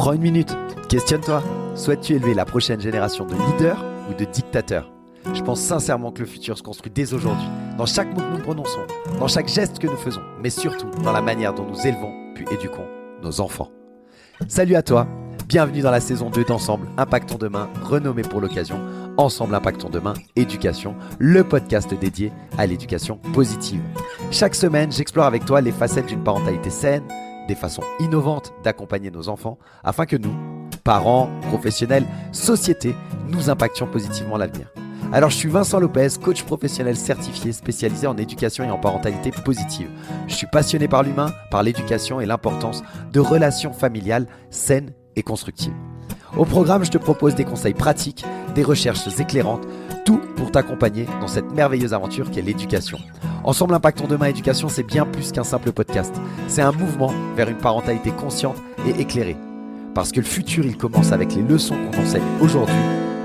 Prends une minute, questionne-toi. Souhaites-tu élever la prochaine génération de leaders ou de dictateurs? Je pense sincèrement que le futur se construit dès aujourd'hui, dans chaque mot que nous prononçons, dans chaque geste que nous faisons, mais surtout dans la manière dont nous élevons puis éduquons nos enfants. Salut à toi, bienvenue dans la saison 2 d'Ensemble Impactons Demain, renommée pour l'occasion Ensemble Impactons Demain Éducation, le podcast dédié à l'éducation positive. Chaque semaine, j'explore avec toi les facettes d'une parentalité saine, des façons innovantes d'accompagner nos enfants, afin que nous, parents, professionnels, société, nous impactions positivement l'avenir. Alors je suis Vincent Lopez, coach professionnel certifié spécialisé en éducation et en parentalité positive. Je suis passionné par l'humain, par l'éducation et l'importance de relations familiales saines et constructives. Au programme, je te propose des conseils pratiques, des recherches éclairantes, tout pour t'accompagner dans cette merveilleuse aventure qu'est l'éducation. Ensemble Impactons Demain Éducation, c'est bien plus qu'un simple podcast. C'est un mouvement vers une parentalité consciente et éclairée. Parce que le futur, il commence avec les leçons qu'on enseigne aujourd'hui.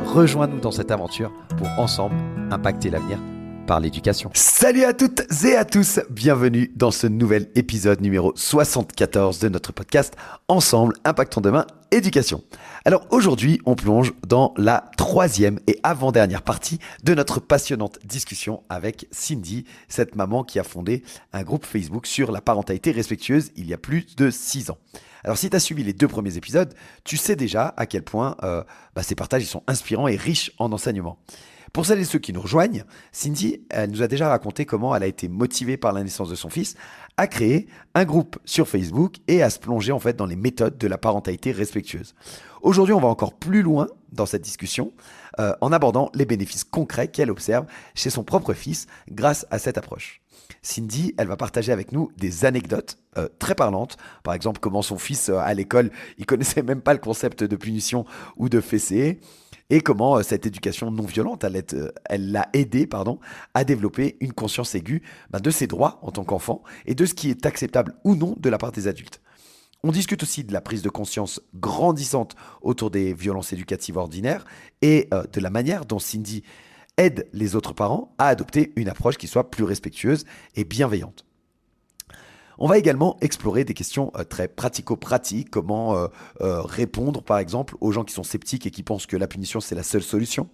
Rejoins-nous dans cette aventure pour ensemble impacter l'avenir par l'éducation. Salut à toutes et à tous, bienvenue dans ce nouvel épisode numéro 74 de notre podcast Ensemble Impactons Demain Éducation. Alors aujourd'hui, on plonge dans la troisième et avant-dernière partie de notre passionnante discussion avec Cindy, cette maman qui a fondé un groupe Facebook sur la parentalité respectueuse il y a plus de 6 ans. Alors si tu as suivi les 2 premiers épisodes, tu sais déjà à quel point ces partages ils sont inspirants et riches en enseignements. Pour celles et ceux qui nous rejoignent, Cindy, elle nous a déjà raconté comment elle a été motivée par la naissance de son fils à créer un groupe sur Facebook et à se plonger en fait dans les méthodes de la parentalité respectueuse. Aujourd'hui, on va encore plus loin dans cette discussion en abordant les bénéfices concrets qu'elle observe chez son propre fils grâce à cette approche. Cindy, elle va partager avec nous des anecdotes très parlantes. Par exemple, comment son fils à l'école, il connaissait même pas le concept de punition ou de fessée. Et comment cette éducation non violente, elle l'a aidé à développer une conscience aiguë de ses droits en tant qu'enfant et de ce qui est acceptable ou non de la part des adultes. On discute aussi de la prise de conscience grandissante autour des violences éducatives ordinaires et de la manière dont Cindy aide les autres parents à adopter une approche qui soit plus respectueuse et bienveillante. On va également explorer des questions très pratico-pratiques, comment répondre par exemple aux gens qui sont sceptiques et qui pensent que la punition c'est la seule solution.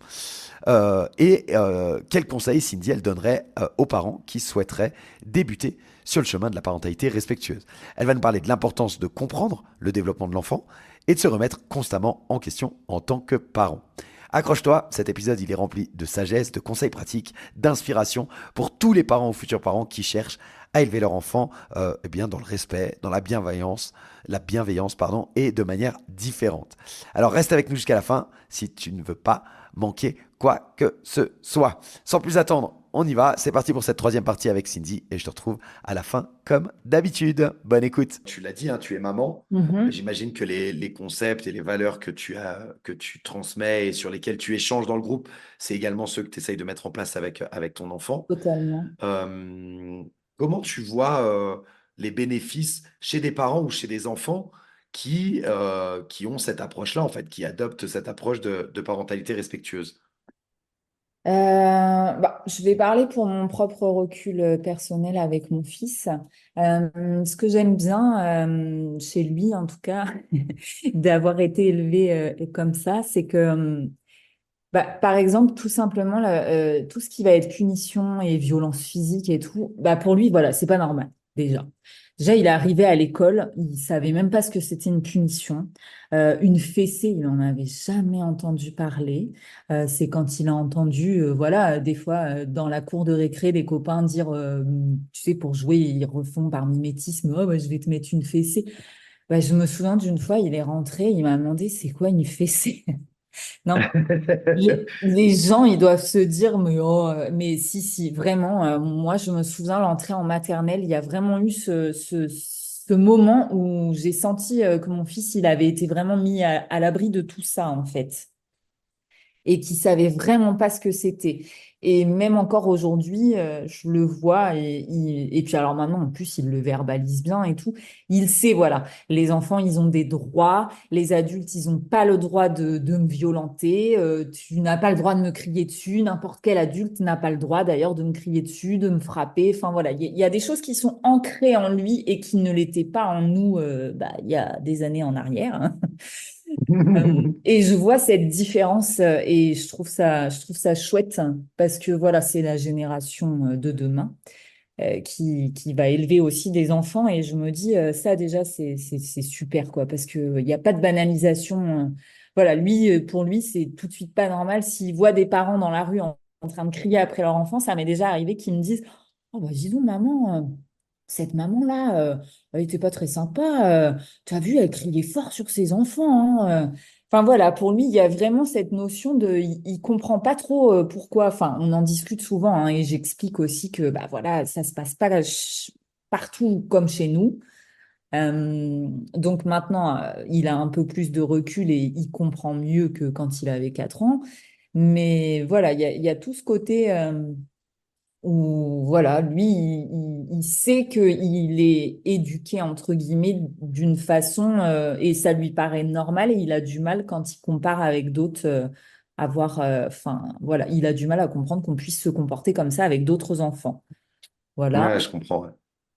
Quels conseils Cindy elle donnerait aux parents qui souhaiteraient débuter sur le chemin de la parentalité respectueuse. Elle va nous parler de l'importance de comprendre le développement de l'enfant et de se remettre constamment en question en tant que parent. Accroche-toi, cet épisode il est rempli de sagesse, de conseils pratiques, d'inspiration pour tous les parents ou futurs parents qui cherchent à élever leur enfant dans le respect, dans la bienveillance et de manière différente. Alors reste avec nous jusqu'à la fin si tu ne veux pas manquer quoi que ce soit. Sans plus attendre, on y va. C'est parti pour cette troisième partie avec Cindy et je te retrouve à la fin comme d'habitude. Bonne écoute. Tu l'as dit, hein, tu es maman. J'imagine que les concepts et les valeurs que tu transmets et sur lesquels tu échanges dans le groupe, c'est également ceux que tu essayes de mettre en place avec ton enfant. Totalement. Comment tu vois les bénéfices chez des parents ou chez des enfants qui ont cette approche-là, en fait, qui adoptent cette approche de parentalité respectueuse? Je vais parler pour mon propre recul personnel avec mon fils. Ce que j'aime bien chez lui, en tout cas, d'avoir été élevé comme ça, c'est que, par exemple, tout simplement, tout ce qui va être punition et violence physique et tout, pour lui, voilà, c'est pas normal, déjà. Déjà, il est arrivé à l'école, il savait même pas ce que c'était une punition. Une fessée, il n'en avait jamais entendu parler. C'est quand il a entendu, voilà, des fois, dans la cour de récré, des copains dire, tu sais, pour jouer, ils refont par mimétisme, oh, je vais te mettre une fessée. Je me souviens d'une fois, il est rentré, il m'a demandé, c'est quoi une fessée? Non, les gens, ils doivent se dire, mais, oh, mais si, vraiment, moi, je me souviens, l'entrée en maternelle, il y a vraiment eu ce moment où j'ai senti que mon fils, il avait été vraiment mis à l'abri de tout ça, en fait, et qui savait vraiment pas ce que c'était. Et même encore aujourd'hui, je le vois et puis alors maintenant en plus il le verbalise bien et tout. Il sait voilà, les enfants ils ont des droits, les adultes ils ont pas le droit de me violenter. Tu n'as pas le droit de me crier dessus, n'importe quel adulte n'a pas le droit d'ailleurs de me crier dessus, de me frapper. Enfin voilà, il y a des choses qui sont ancrées en lui et qui ne l'étaient pas en nous il y a des années en arrière, hein. Et je vois cette différence et je trouve ça chouette parce que voilà, c'est la génération de demain qui va élever aussi des enfants et je me dis ça déjà c'est super quoi parce que il n'y a pas de banalisation. Voilà, lui pour lui c'est tout de suite pas normal s'il voit des parents dans la rue en train de crier après leur enfant, ça m'est déjà arrivé qu'ils me disent oh bah dis donc maman cette maman-là, elle était pas très sympa. T'as vu, elle criait fort sur ses enfants, hein. Enfin voilà, pour lui, il y a vraiment cette notion de, il comprend pas trop pourquoi. Enfin, on en discute souvent, hein, et j'explique aussi que bah voilà, ça se passe pas partout comme chez nous. Donc maintenant, il a un peu plus de recul et il comprend mieux que quand il avait 4 ans. Mais voilà, il y a tout ce côté où voilà, lui, il sait qu'il est éduqué, entre guillemets, d'une façon, et ça lui paraît normal, et il a du mal quand il compare avec d'autres, enfin, voilà, il a du mal à comprendre qu'on puisse se comporter comme ça avec d'autres enfants. Voilà. Ouais, je comprends. Ouais.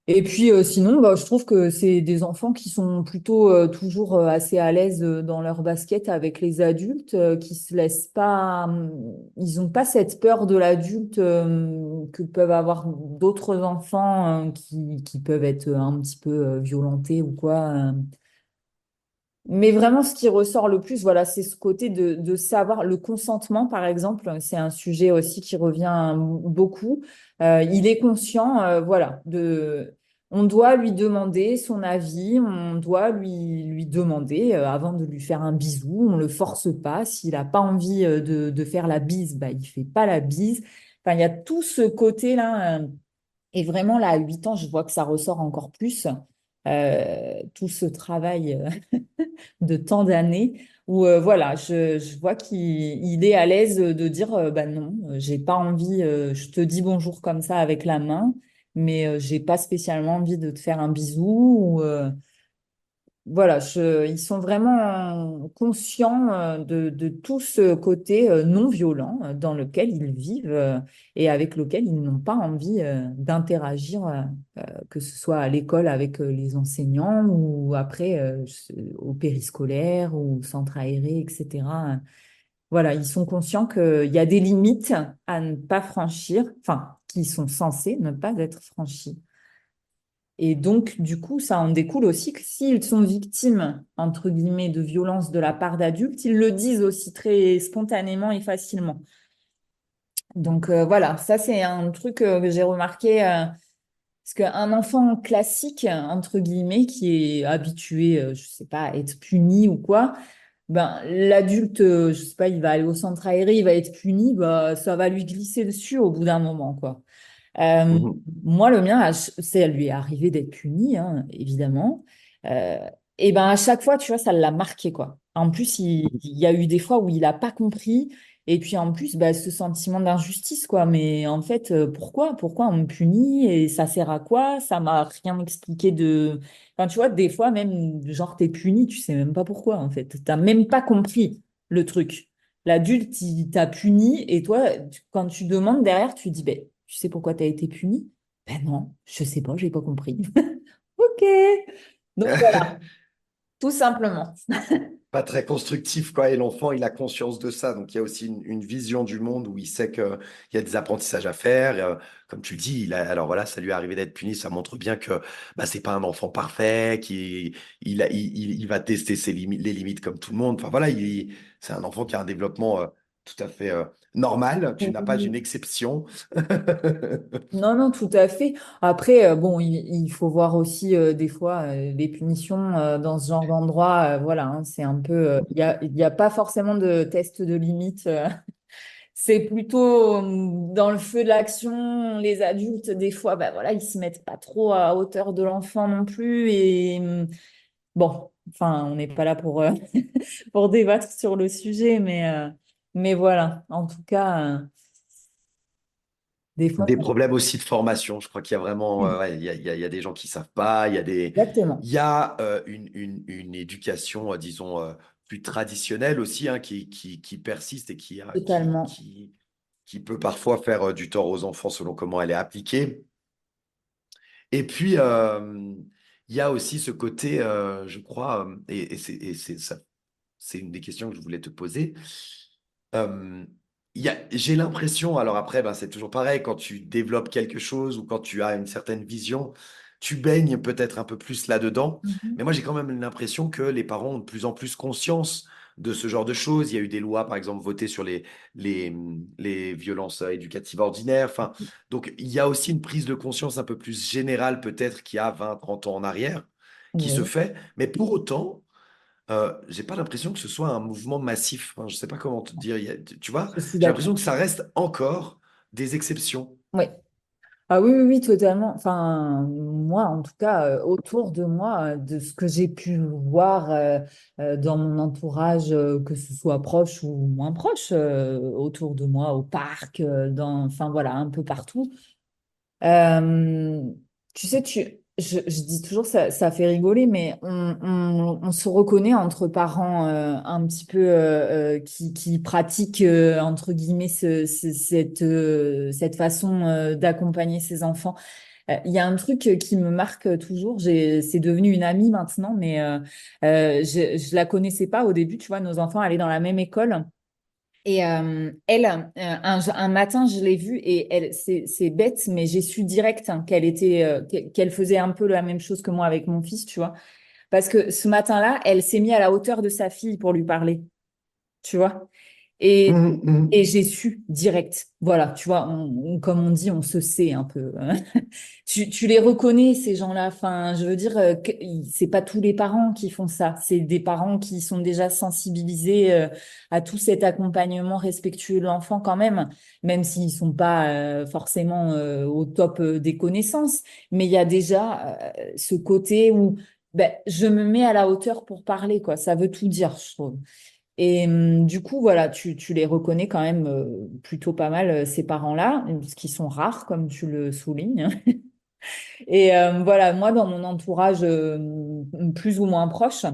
Et puis sinon, bah, je trouve que c'est des enfants qui sont plutôt toujours assez à l'aise dans leur basket avec les adultes, qui se laissent pas, ils n'ont pas cette peur de l'adulte que peuvent avoir d'autres enfants qui peuvent être un petit peu violentés ou quoi. Mais vraiment, ce qui ressort le plus, voilà, c'est ce côté de savoir le consentement, par exemple. C'est un sujet aussi qui revient beaucoup. Il est conscient, voilà, on doit lui demander son avis, on doit lui demander avant de lui faire un bisou. On le force pas. S'il n'a pas envie de faire la bise, bah, il fait pas la bise. Enfin, il y a tout ce côté-là. Et vraiment, là, à 8 ans, je vois que ça ressort encore plus. Tout ce travail de tant d'années où voilà, je vois qu'il est à l'aise de dire bah non, j'ai pas envie, je te dis bonjour comme ça avec la main, mais j'ai pas spécialement envie de te faire un bisou ou voilà, ils sont vraiment conscients de tout ce côté non violent dans lequel ils vivent et avec lequel ils n'ont pas envie d'interagir, que ce soit à l'école avec les enseignants ou après au périscolaire ou au centre aéré, etc. Voilà, ils sont conscients qu'il y a des limites à ne pas franchir, enfin, qui sont censées ne pas être franchies. Et donc, du coup, ça en découle aussi que s'ils sont victimes, entre guillemets, de violences de la part d'adultes, ils le disent aussi très spontanément et facilement. Donc, voilà, ça, c'est un truc que j'ai remarqué. Parce qu'un enfant classique, entre guillemets, qui est habitué, je sais pas, à être puni ou quoi, ben, l'adulte, je sais pas, il va aller au centre aéré, il va être puni, bah, ça va lui glisser dessus au bout d'un moment, quoi. Euh, Mhm. Moi, le mien, c'est lui est arrivé d'être puni, hein, évidemment. Euh, et ben à chaque fois, tu vois, ça l'a marqué, quoi. En plus, il y a eu des fois où il n'a pas compris. Et puis en plus, bah, ce sentiment d'injustice, quoi. Mais en fait, pourquoi on me punit et ça sert à quoi? Ça m'a rien expliqué de. Enfin, tu vois, des fois même, genre, t'es puni, tu sais même pas pourquoi, en fait. T'as même pas compris le truc. L'adulte, il t'a puni et toi, quand tu demandes derrière, tu dis, ben, tu sais pourquoi tu as été puni? Ben non, je sais pas, j'ai pas compris. Ok. Donc voilà, tout simplement. Pas très constructif, quoi. Et l'enfant, il a conscience de ça. Donc, il y a aussi une vision du monde où il sait qu'il y a des apprentissages à faire. Comme tu le dis, alors voilà, ça lui est arrivé d'être puni. Ça montre bien que bah, c'est pas un enfant parfait, il va tester les limites comme tout le monde. Enfin, voilà, c'est un enfant qui a un développement tout à fait normal. Tu n'as pas une Oui. exception. Non, non, tout à fait. Après, bon, il faut voir aussi des fois les punitions dans ce genre d'endroit. Voilà, hein, c'est un peu. Il y a pas forcément de test de limite. C'est plutôt dans le feu de l'action. Les adultes, des fois, bah voilà, ils se mettent pas trop à hauteur de l'enfant non plus. Et bon, enfin, on n'est pas là pour pour débattre sur le sujet, mais voilà. En tout cas, des fois, Des problèmes aussi de formation. Je crois qu'il y a vraiment, ouais, il y a des gens qui savent pas. exactement, Il y a une éducation, disons, plus traditionnelle aussi, hein, qui persiste et totalement. qui peut parfois faire du tort aux enfants selon comment elle est appliquée. Et puis, il y a aussi ce côté, je crois, c'est une des questions que je voulais te poser. Euh, j'ai l'impression, alors après, ben, c'est toujours pareil, quand tu développes quelque chose ou quand tu as une certaine vision, tu baignes peut-être un peu plus là-dedans. Mhm. Mais moi, j'ai quand même l'impression que les parents ont de plus en plus conscience de ce genre de choses. Il y a eu des lois, par exemple, votées sur les violences éducatives ordinaires. Enfin, donc, il y a aussi une prise de conscience un peu plus générale, peut-être, qu'il y a 20, 30 ans en arrière, qui se Oui, fait. Mais pour autant, j'ai pas l'impression que ce soit un mouvement massif. Enfin, je sais pas comment te dire. Tu vois, je suis j'ai l'impression d'accord. que ça reste encore des exceptions. Oui. Ah oui, oui, oui, totalement. Enfin, moi, en tout cas, autour de moi, de ce que j'ai pu voir dans mon entourage, que ce soit proche ou moins proche, autour de moi, au parc, enfin voilà, un peu partout. Euh, tu sais, je dis toujours, ça fait rigoler, mais on se reconnaît entre parents un petit peu qui pratiquent, entre guillemets, cette façon d'accompagner ses enfants. Il y a un truc qui me marque toujours, c'est devenu une amie maintenant, mais je la connaissais pas au début, tu vois, nos enfants allaient dans la même école. Et elle, un matin, je l'ai vue et elle, c'est bête, mais j'ai su direct hein, qu'elle faisait un peu la même chose que moi avec mon fils, tu vois. Parce que ce matin-là, elle s'est mise à la hauteur de sa fille pour lui parler, tu vois. Et, Mhm, et mhm. j'ai su direct. Voilà, tu vois, comme on dit, on se sait un peu, hein. Tu les reconnais, ces gens-là. Enfin, je veux dire, c'est pas tous les parents qui font ça. C'est des parents qui sont déjà sensibilisés à tout cet accompagnement respectueux de l'enfant quand même s'ils sont pas forcément au top des connaissances. Mais il y a déjà ce côté où ben, je me mets à la hauteur pour parler, quoi. Ça veut tout dire, je trouve. Et du coup, voilà, tu les reconnais quand même plutôt pas mal, ces parents-là, ce qui sont rares, comme tu le soulignes. Et voilà, moi, dans mon entourage plus ou moins proche,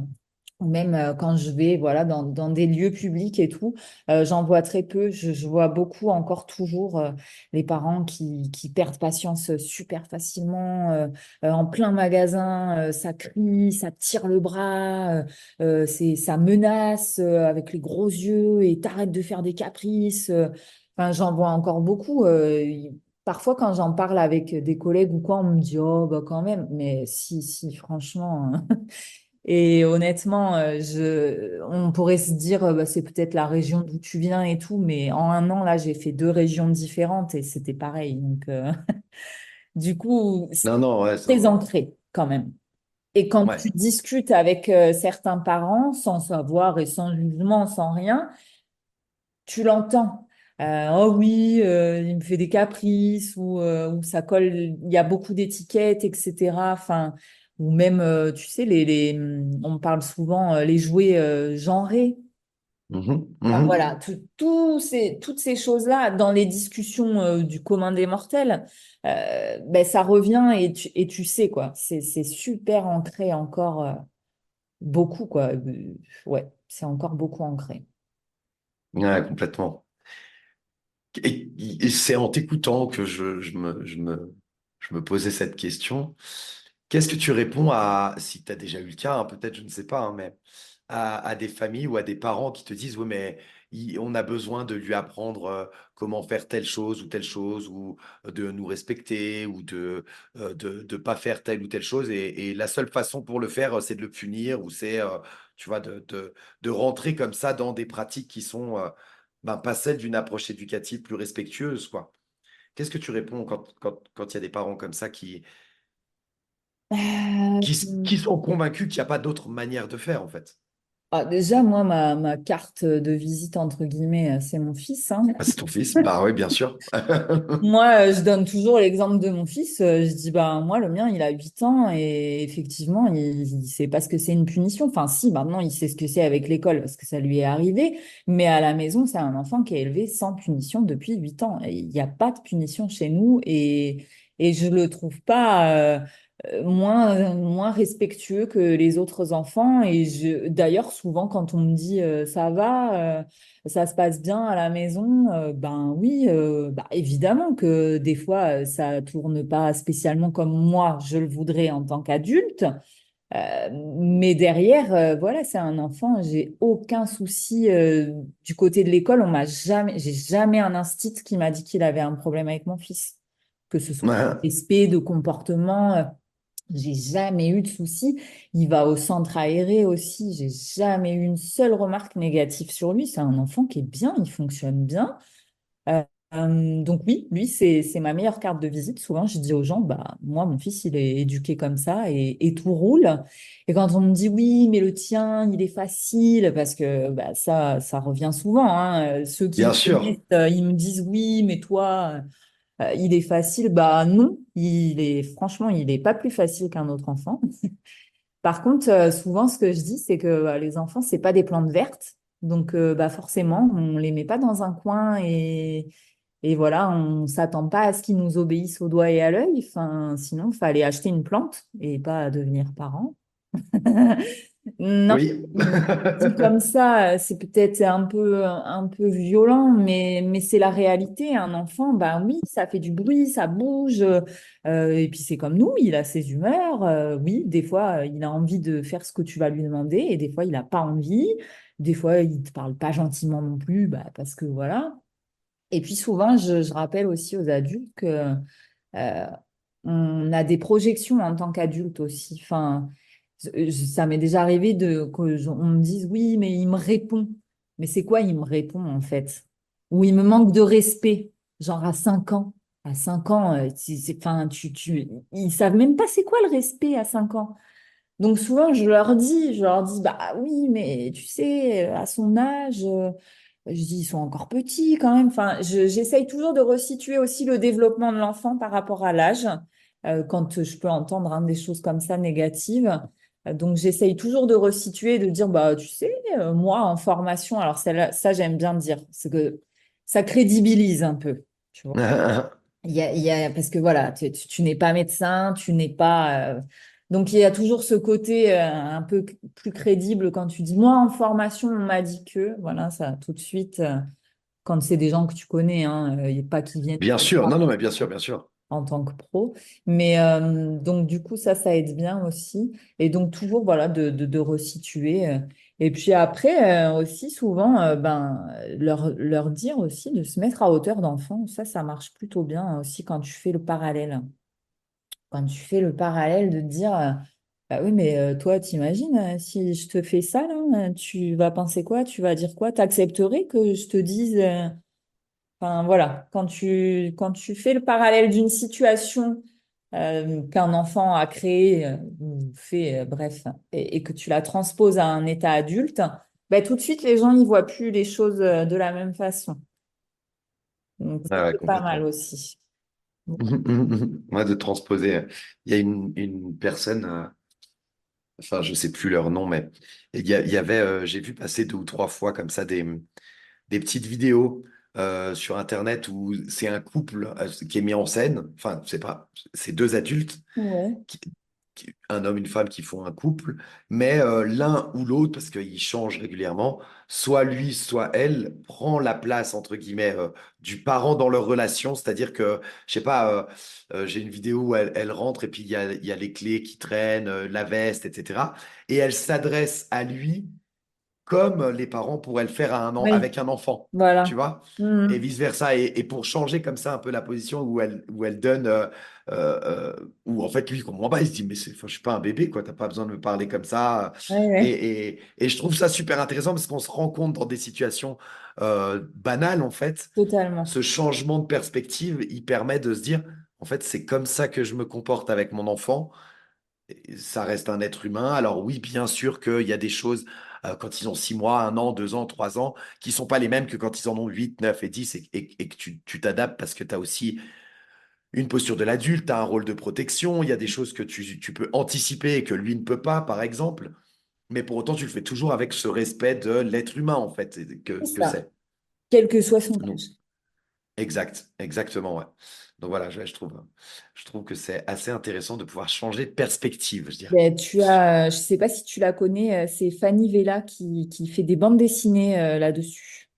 ou même quand je vais voilà, dans des lieux publics et tout, j'en vois très peu. Je vois beaucoup encore toujours les parents qui perdent patience super facilement en plein magasin. Ça crie, ça tire le bras, ça menace avec les gros yeux et t'arrêtes de faire des caprices. Enfin, j'en vois encore beaucoup. Parfois, quand j'en parle avec des collègues ou quoi, on me dit, oh, bah quand même. Mais si, si, franchement. Hein. Et honnêtement, on pourrait se dire, bah, c'est peut-être la région d'où tu viens et tout. Mais en un an, là, j'ai fait deux régions différentes et c'était pareil. Donc, du coup, c'est Non, non, ouais, très ancré quand même. Et quand ouais. tu discutes avec certains parents, sans savoir et sans jugement, sans rien, tu l'entends. Oh oui, il me fait des caprices ou ça colle, il y a beaucoup d'étiquettes, etc. Enfin, ou même, tu sais, on parle souvent les jouets genrés. Mhm, Enfin, mhm. voilà, toutes ces choses-là, dans les discussions du commun des mortels, ben, ça revient et tu sais, quoi. C'est super ancré encore, beaucoup, quoi. Ouais, c'est encore beaucoup ancré. Ouais, complètement. Et c'est en t'écoutant que je me posais cette question. Qu'est-ce que tu réponds à, si tu as déjà eu le cas, hein, peut-être, je ne sais pas, hein, mais à des familles ou à des parents qui te disent, oui, mais on a besoin de lui apprendre comment faire telle chose, ou de nous respecter, ou de pas faire telle ou telle chose, et la seule façon pour le faire, c'est de le punir, ou c'est, tu vois, de rentrer comme ça dans des pratiques qui sont ben, pas celles d'une approche éducative plus respectueuse, quoi. Qu'est-ce que tu réponds quand il y a des parents comme ça qui sont convaincus qu'il n'y a pas d'autre manière de faire, en fait? Ah, déjà, moi, ma carte de visite, entre guillemets, c'est mon fils, hein. Ah, c'est ton fils? Bah oui, bien sûr. Moi, je donne toujours l'exemple de mon fils. Je dis, bah, moi, le mien, il a 8 ans et effectivement, il sait pas ce que c'est une punition. Enfin, si, maintenant, il sait ce que c'est avec l'école parce que ça lui est arrivé. Mais à la maison, c'est un enfant qui est élevé sans punition depuis 8 ans. Et il n'y a pas de punition chez nous et je le trouve pas. moins respectueux que les autres enfants. Et d'ailleurs, souvent, quand on me dit ça va, ça se passe bien à la maison, ben oui, bah, évidemment que des fois, ça tourne pas spécialement comme moi, je le voudrais en tant qu'adulte. Mais derrière, voilà, c'est un enfant, j'ai aucun souci du côté de l'école. J'ai jamais un instit qui m'a dit qu'il avait un problème avec mon fils, que ce soit de respect, de comportement. J'ai jamais eu de souci. Il va au centre aéré aussi. J'ai jamais eu une seule remarque négative sur lui. C'est un enfant qui est bien, il fonctionne bien. Euh, donc oui, lui, c'est ma meilleure carte de visite. Souvent, je dis aux gens, bah moi, mon fils, il est éduqué comme ça et tout roule. Et quand on me dit oui, mais le tien, il est facile, parce que bah, ça revient souvent, hein. Ceux qui me Bien sûr. connaissent, ils me disent oui, mais toi, il est facile. Bah non, franchement, il est pas plus facile qu'un autre enfant. Par contre, souvent, ce que je dis, c'est que les enfants, c'est pas des plantes vertes. Donc, bah, forcément, on les met pas dans un coin et voilà, on s'attend pas à ce qu'ils nous obéissent au doigt et à l'œil. Enfin, sinon, il fallait acheter une plante et pas devenir parent. Non, Oui. dit comme ça, c'est peut-être un peu violent, mais c'est la réalité. Un enfant, bah oui, ça fait du bruit, ça bouge, et puis c'est comme nous, il a ses humeurs. Oui, des fois, il a envie de faire ce que tu vas lui demander, et des fois, il n'a pas envie. Des fois, il te parle pas gentiment non plus, bah, parce que voilà. Et puis souvent, je rappelle aussi aux adultes que euh, on a des projections en tant qu'adulte aussi. Enfin, ça m'est déjà arrivé on me dise oui, mais il me répond. Mais c'est quoi il me répond en fait? Ou il me manque de respect, genre à 5 ans. À 5 ans, enfin, ils savent même pas c'est quoi le respect à 5 ans. Donc souvent, je leur dis, bah oui, mais tu sais, à son âge, je dis, ils sont encore petits quand même. Enfin, j'essaye toujours de resituer aussi le développement de l'enfant par rapport à l'âge, quand je peux entendre hein, des choses comme ça négatives. Donc j'essaye toujours de resituer, de dire, bah tu sais, moi en formation, alors ça j'aime bien dire, c'est que ça crédibilise un peu, tu vois. Parce que voilà, tu n'es pas médecin, tu n'es pas. Donc il y a toujours ce côté un peu plus crédible quand tu dis, moi en formation, on m'a dit que, voilà, ça tout de suite, quand c'est des gens que tu connais, hein, il y a pas qui viennent Bien sûr. Non, non, mais bien sûr, bien sûr. en tant que pro. Mais donc, du coup, ça aide bien aussi. Et donc, toujours, voilà, de resituer. Et puis après, aussi, souvent, leur dire aussi de se mettre à hauteur d'enfant. Ça marche plutôt bien aussi quand tu fais le parallèle. Quand tu fais le parallèle de te dire, bah oui, mais toi, t'imagines, si je te fais ça, là, tu vas penser quoi? Tu vas dire quoi? T'accepterais que je te dise. Enfin, voilà, quand tu fais le parallèle d'une situation qu'un enfant a créée ou fait, bref, et que tu la transposes à un état adulte, ben, tout de suite, les gens, ils voient plus les choses de la même façon. Donc, ça, Ah ouais, c'est pas mal complètement. aussi. Moi, de transposer. Il y a une personne, enfin, je sais plus leur nom, mais il y avait, j'ai vu passer 2 ou 3 fois comme ça des petites vidéos sur Internet où c'est un couple qui est mis en scène. Enfin, c'est pas, c'est 2 adultes Ouais. un homme, une femme qui font un couple, mais l'un ou l'autre, parce qu'ils changent régulièrement, soit lui, soit elle, prend la place, entre guillemets, du parent dans leur relation, c'est-à-dire que, je sais pas, j'ai une vidéo où elle rentre et puis il y a les clés qui traînent, la veste, etc. Et elle s'adresse à lui comme les parents pourraient le faire Oui, avec un enfant, tu voilà. vois, et Mhm. vice-versa. Et pour changer comme ça un peu la position où elle donne, où en fait lui il comprend pas, il se dit, mais enfin, je suis pas un bébé, quoi, t'as pas besoin de me parler comme ça. Ouais, Et, ouais, et je trouve ça super intéressant parce qu'on se rend compte dans des situations banales, en fait, totalement. ce changement de perspective, il permet de se dire, en fait, c'est comme ça que je me comporte avec mon enfant, ça reste un être humain. Alors oui, bien sûr qu'il y a des choses quand ils ont 6 mois, 1 an, 2 ans, 3 ans, qui sont pas les mêmes que quand ils en ont 8, 9 et 10 et que tu t'adaptes parce que tu as aussi une posture de l'adulte, tu as un rôle de protection, il y a des choses que tu peux anticiper et que lui ne peut pas, par exemple. Mais pour autant, tu le fais toujours avec ce respect de l'être humain, en fait, C'est que ça. c'est. Quel que soit son Donc, âge. exactement, ouais. Donc voilà, je trouve que c'est assez intéressant de pouvoir changer de perspective, je dirais. Ben, je sais pas si tu la connais, c'est Fanny Vella qui fait des bandes dessinées là-dessus.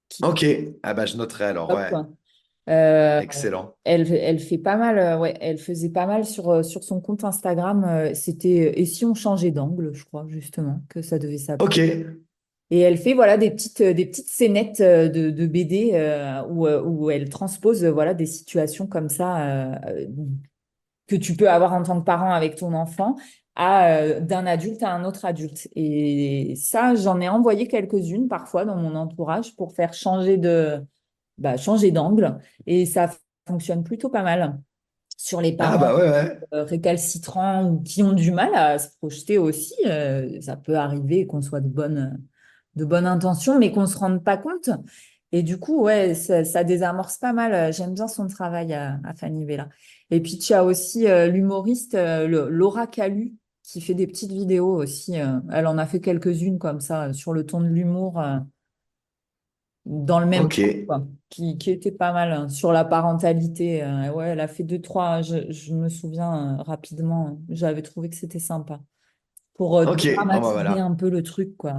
Qui, Ok, ah bah je noterai alors, Hop. ouais, Euh, excellent. elle fait pas mal, ouais, elle faisait pas mal sur son compte Instagram. C'était Et si on changeait d'angle, je crois, justement, que ça devait s'appeler. Ok, Et elle fait voilà des petites scénettes de BD où elle transpose voilà des situations comme ça que tu peux avoir en tant que parent avec ton enfant d'un adulte à un autre adulte. Et ça, j'en ai envoyé quelques-unes parfois dans mon entourage pour faire changer d'angle. Et ça fonctionne plutôt pas mal sur les ah parents bah ouais, ouais. récalcitrants ou qui ont du mal à se projeter aussi. Ça peut arriver qu'on soit de bonnes intentions, mais qu'on ne se rende pas compte. Et du coup, ouais, ça désamorce pas mal. J'aime bien son travail à Fanny Vella. Et puis, tu as aussi l'humoriste Laura Calu qui fait des petites vidéos aussi. Elle en a fait quelques-unes comme ça, sur le ton de l'humour, dans le même Ok, temps, quoi, qui était pas mal hein, sur la parentalité. Ouais, elle a fait deux, trois, je me souviens rapidement, j'avais trouvé que c'était sympa pour ok, bon bah dédramatiser voilà. un peu le truc, quoi.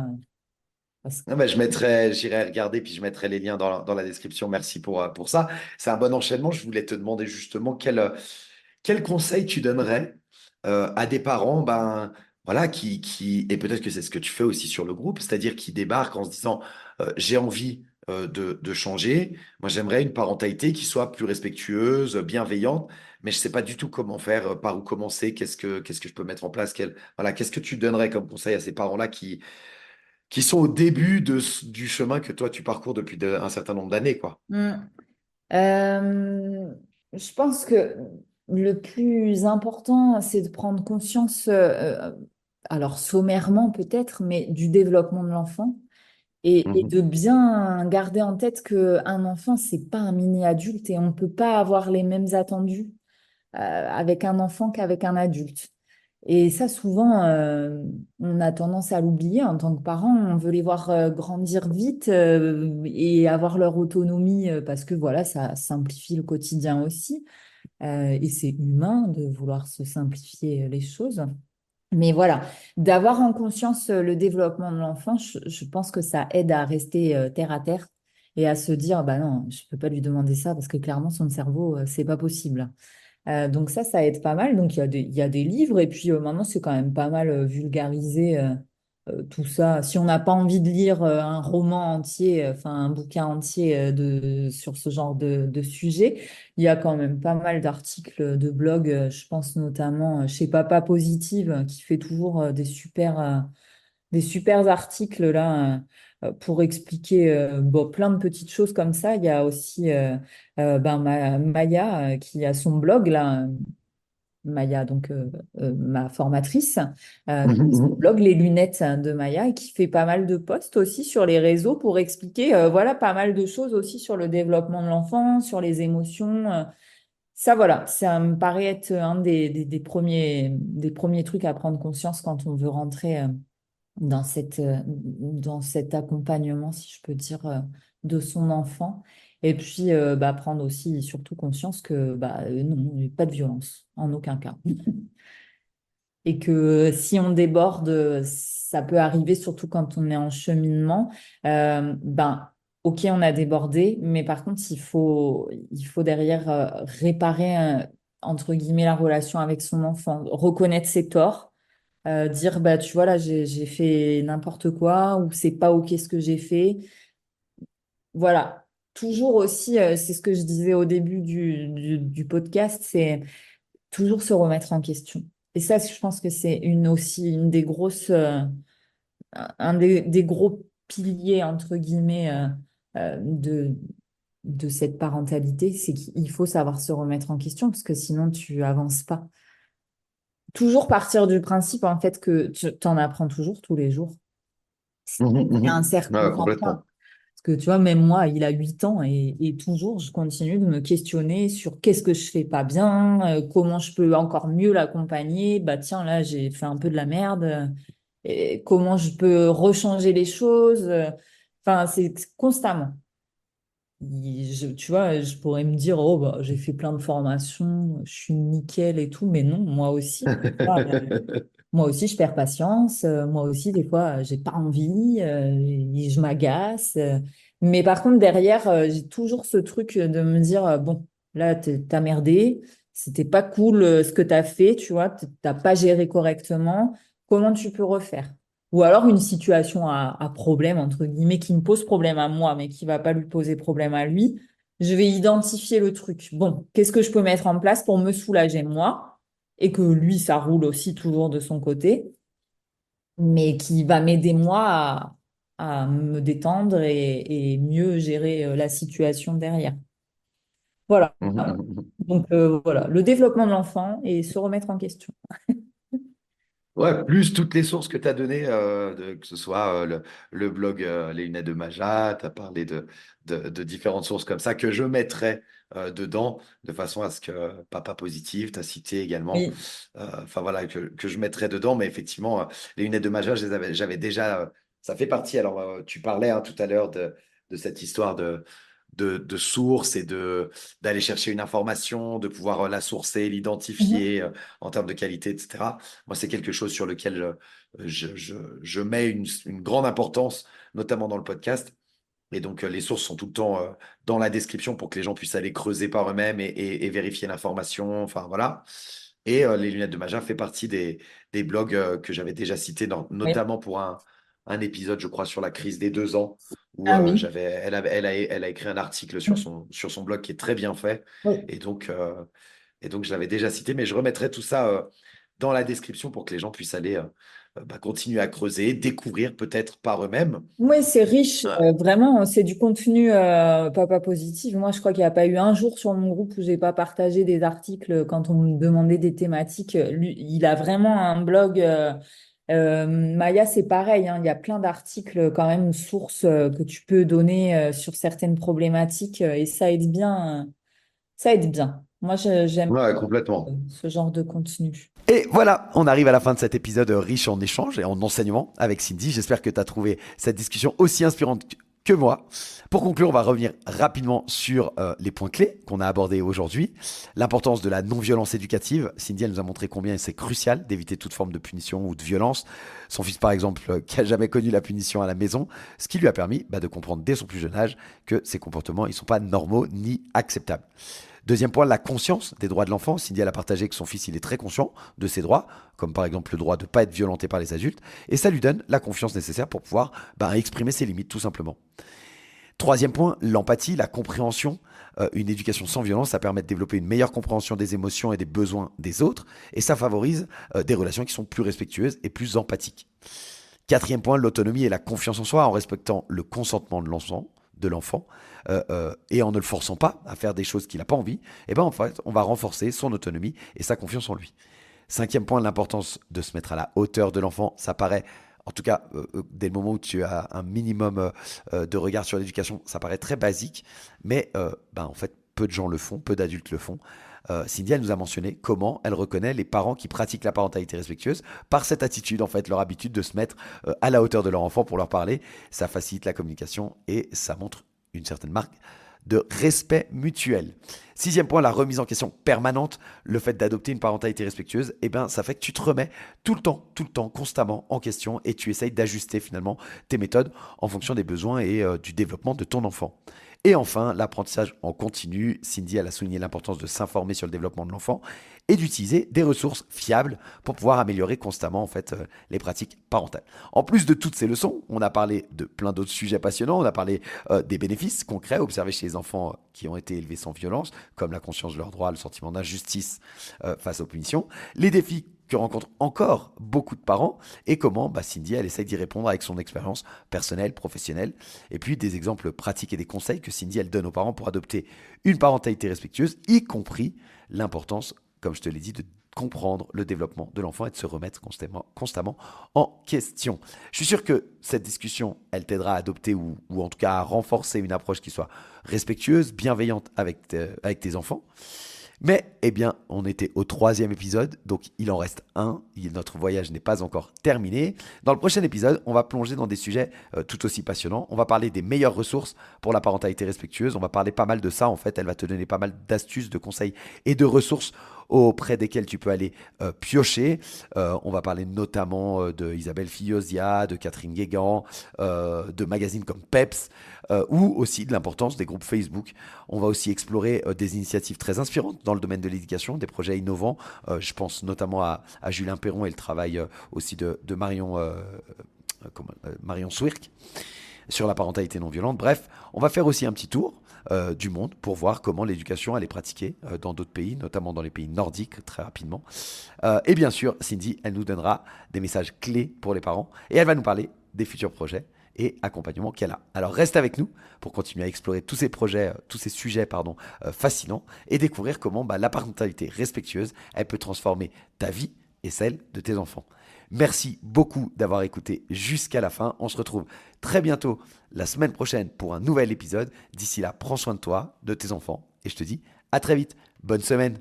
Parce que- Ah bah, j'irai regarder, puis je mettrai les liens dans la description. Merci pour ça. C'est un bon enchaînement. Je voulais te demander justement quel conseil tu donnerais à des parents, ben, voilà, et peut-être que c'est ce que tu fais aussi sur le groupe, c'est-à-dire qui débarquent en se disant, j'ai envie de changer. Moi, j'aimerais une parentalité qui soit plus respectueuse, bienveillante, mais je ne sais pas du tout comment faire, par où commencer, qu'est-ce que je peux mettre en place, voilà, qu'est-ce que tu donnerais comme conseil à ces parents-là qui sont au début du chemin que toi tu parcours depuis un certain nombre d'années, quoi. Mm. Euh, je pense que le plus important, c'est de prendre conscience, alors sommairement peut-être, mais du développement de l'enfant. Et Mhm. de bien garder en tête qu'un enfant, c'est pas un mini-adulte et on ne peut pas avoir les mêmes attendus avec un enfant qu'avec un adulte. Et ça, souvent, on a tendance à l'oublier en tant que parent. On veut les voir grandir vite et avoir leur autonomie parce que voilà, ça simplifie le quotidien aussi. Et c'est humain de vouloir se simplifier les choses. Mais voilà, d'avoir en conscience le développement de l'enfant, je pense que ça aide à rester terre à terre et à se dire, bah non, je peux pas lui demander ça parce que clairement, son cerveau, c'est pas possible. Donc ça aide pas mal. Donc il y a des livres et puis maintenant c'est quand même pas mal vulgarisé tout ça. Si on n'a pas envie de lire un roman entier, enfin un bouquin entier sur ce genre de sujet, il y a quand même pas mal d'articles de blog. Je pense notamment chez Papa Positive qui fait toujours des super articles là pour expliquer bon, plein de petites choses comme ça. Il y a aussi Maya qui a son blog là, Maya donc ma formatrice, Mhm, son mhm. blog Les Lunettes de Maya et qui fait pas mal de posts aussi sur les réseaux pour expliquer voilà pas mal de choses aussi sur le développement de l'enfant, sur les émotions. Ça voilà, ça me paraît être un des premiers trucs à prendre conscience quand on veut rentrer dans cet accompagnement, si je peux dire, de son enfant. Et puis, prendre aussi surtout conscience que non, il n'y a pas de violence, en aucun cas. Et que si on déborde, ça peut arriver surtout quand on est en cheminement. Ok, on a débordé, mais par contre, il faut derrière réparer, entre guillemets, la relation avec son enfant, reconnaître ses torts dire bah tu vois là j'ai fait n'importe quoi ou c'est pas ok ce que j'ai fait. Voilà, toujours aussi c'est ce que je disais au début du podcast, c'est toujours se remettre en question. Et ça je pense que c'est une des grosses un des gros piliers entre guillemets de cette parentalité, c'est qu'il faut savoir se remettre en question parce que sinon tu avances pas. Toujours partir du principe en fait que tu t'en apprends toujours tous les jours. Mhm, C'est un mhm. cercle Ouais, sans fin. complètement. Parce que tu vois, même moi, il a 8 ans et toujours, je continue de me questionner sur qu'est-ce que je fais pas bien, comment je peux encore mieux l'accompagner. Bah tiens, là, j'ai fait un peu de la merde. Et comment je peux rechanger les choses. Enfin, c'est constamment. tu vois, je pourrais me dire, oh, bah, j'ai fait plein de formations, je suis nickel et tout, mais non, moi aussi. Moi aussi, je perds patience. Moi aussi, des fois, j'ai pas envie, je m'agace. Mais par contre, derrière, j'ai toujours ce truc de me dire, bon, là, t'as merdé. C'était pas cool ce que t'as fait, tu vois. T'as pas géré correctement. Comment tu peux refaire? Ou alors une situation à problème, entre guillemets, qui me pose problème à moi, mais qui va pas lui poser problème à lui. Je vais identifier le truc. Bon, qu'est-ce que je peux mettre en place pour me soulager moi? Et que lui, ça roule aussi toujours de son côté, mais qui va m'aider moi à me détendre et mieux gérer la situation derrière. Voilà. Donc voilà, le développement de l'enfant et se remettre en question. Ouais, plus toutes les sources que tu as données, que ce soit le blog Les Lunettes de Maja, tu as parlé de différentes sources comme ça que je mettrai dedans de façon à ce que Papa Positive, tu as cité également, Oui. enfin voilà, que je mettrai dedans. Mais effectivement, les lunettes de Maja, j'avais déjà, ça fait partie. Alors, tu parlais tout à l'heure de cette histoire de source et d'aller chercher une information, de pouvoir la sourcer, Mhm. l'identifier en termes de qualité, etc. Moi, c'est quelque chose sur lequel je mets une grande importance, notamment dans le podcast. Et donc, les sources sont tout le temps dans la description pour que les gens puissent aller creuser par eux-mêmes et vérifier l'information. Enfin, voilà. Et les lunettes de Maja fait partie des blogs que j'avais déjà cités, Oui. notamment pour un épisode, je crois, sur la crise des 2 ans, où Ah oui. elle a écrit un article sur son blog qui est très bien fait. Oui. Et donc, je l'avais déjà cité, mais je remettrai tout ça dans la description pour que les gens puissent aller continuer à creuser, découvrir peut-être par eux-mêmes. Oui, c'est riche, Euh, vraiment, c'est du contenu papa positif. Moi, je crois qu'il n'y a pas eu un jour sur mon groupe où j'ai pas partagé des articles quand on me demandait des thématiques. Lui, il a vraiment un blog. Maya, c'est pareil, hein, il y a plein d'articles quand même, sources que tu peux donner sur certaines problématiques et ça aide bien. Ça aide bien. Moi, j'aime ouais, complètement. ce genre de contenu. Et voilà, on arrive à la fin de cet épisode riche en échanges et en enseignements avec Cindy. J'espère que tu as trouvé cette discussion aussi inspirante que moi. Pour conclure, on va revenir rapidement sur les points clés qu'on a abordés aujourd'hui. L'importance de la non-violence éducative. Cindy, elle nous a montré combien c'est crucial d'éviter toute forme de punition ou de violence. Son fils, par exemple, qui a jamais connu la punition à la maison, ce qui lui a permis de comprendre dès son plus jeune âge que ces comportements, ils sont pas normaux ni acceptables. Deuxième point, la conscience des droits de l'enfant. Cindy, elle a partagé que son fils, il est très conscient de ses droits, comme par exemple le droit de ne pas être violenté par les adultes, et ça lui donne la confiance nécessaire pour pouvoir exprimer ses limites, tout simplement. Troisième point, l'empathie, la compréhension. Une éducation sans violence, ça permet de développer une meilleure compréhension des émotions et des besoins des autres, et ça favorise des relations qui sont plus respectueuses et plus empathiques. Quatrième point, l'autonomie et la confiance en soi en respectant le consentement de l'enfant, et en ne le forçant pas à faire des choses qu'il n'a pas envie, et ben en fait, on va renforcer son autonomie et sa confiance en lui. Cinquième point, l'importance de se mettre à la hauteur de l'enfant. Ça paraît, en tout cas, dès le moment où tu as un minimum de regard sur l'éducation, ça paraît très basique, mais en fait, peu de gens le font, peu d'adultes le font. Cindy, elle nous a mentionné comment elle reconnaît les parents qui pratiquent la parentalité respectueuse par cette attitude, en fait, leur habitude de se mettre à la hauteur de leur enfant pour leur parler. Ça facilite la communication et ça montre une certaine marque de respect mutuel. Sixième point, la remise en question permanente. Le fait d'adopter une parentalité respectueuse, ça fait que tu te remets tout le temps, constamment en question et tu essayes d'ajuster finalement tes méthodes en fonction des besoins et du développement de ton enfant. Et enfin, l'apprentissage en continu. Cindy, elle a souligné l'importance de s'informer sur le développement de l'enfant et d'utiliser des ressources fiables pour pouvoir améliorer constamment en fait les pratiques parentales. En plus de toutes ces leçons, on a parlé de plein d'autres sujets passionnants. On a parlé des bénéfices concrets observés chez les enfants qui ont été élevés sans violence, comme la conscience de leurs droits, le sentiment d'injustice face aux punitions, les défis que rencontrent encore beaucoup de parents et comment Cindy, elle essaye d'y répondre avec son expérience personnelle, professionnelle, et puis des exemples pratiques et des conseils que Cindy, elle donne aux parents pour adopter une parentalité respectueuse, y compris l'importance, comme je te l'ai dit, de comprendre le développement de l'enfant et de se remettre constamment en question. Je suis sûr que cette discussion, elle t'aidera à adopter ou en tout cas à renforcer une approche qui soit respectueuse, bienveillante avec tes enfants. Mais, eh bien, on était au troisième épisode, donc il en reste un. Notre voyage n'est pas encore terminé. Dans le prochain épisode, on va plonger dans des sujets tout aussi passionnants. On va parler des meilleures ressources pour la parentalité respectueuse. On va parler pas mal de ça, en fait. Elle va te donner pas mal d'astuces, de conseils et de ressources auprès desquelles tu peux aller piocher. On va parler notamment de Isabelle Fillosia, de Catherine Guégan, de magazines comme Peps, ou aussi de l'importance des groupes Facebook. On va aussi explorer des initiatives très inspirantes dans le domaine de l'éducation, des projets innovants. Je pense notamment à Julien Perron et le travail aussi de Marion, Marion Swirk sur la parentalité non violente. Bref, on va faire aussi un petit tour du monde pour voir comment l'éducation elle est pratiquée dans d'autres pays, notamment dans les pays nordiques, très rapidement. Et bien sûr, Cindy, elle nous donnera des messages clés pour les parents et elle va nous parler des futurs projets et accompagnement qu'elle a. Alors reste avec nous pour continuer à explorer tous ces projets, tous ces sujets fascinants et découvrir comment la parentalité respectueuse, elle peut transformer ta vie et celle de tes enfants. Merci beaucoup d'avoir écouté jusqu'à la fin. On se retrouve très bientôt la semaine prochaine pour un nouvel épisode. D'ici là, prends soin de toi, de tes enfants et je te dis à très vite. Bonne semaine.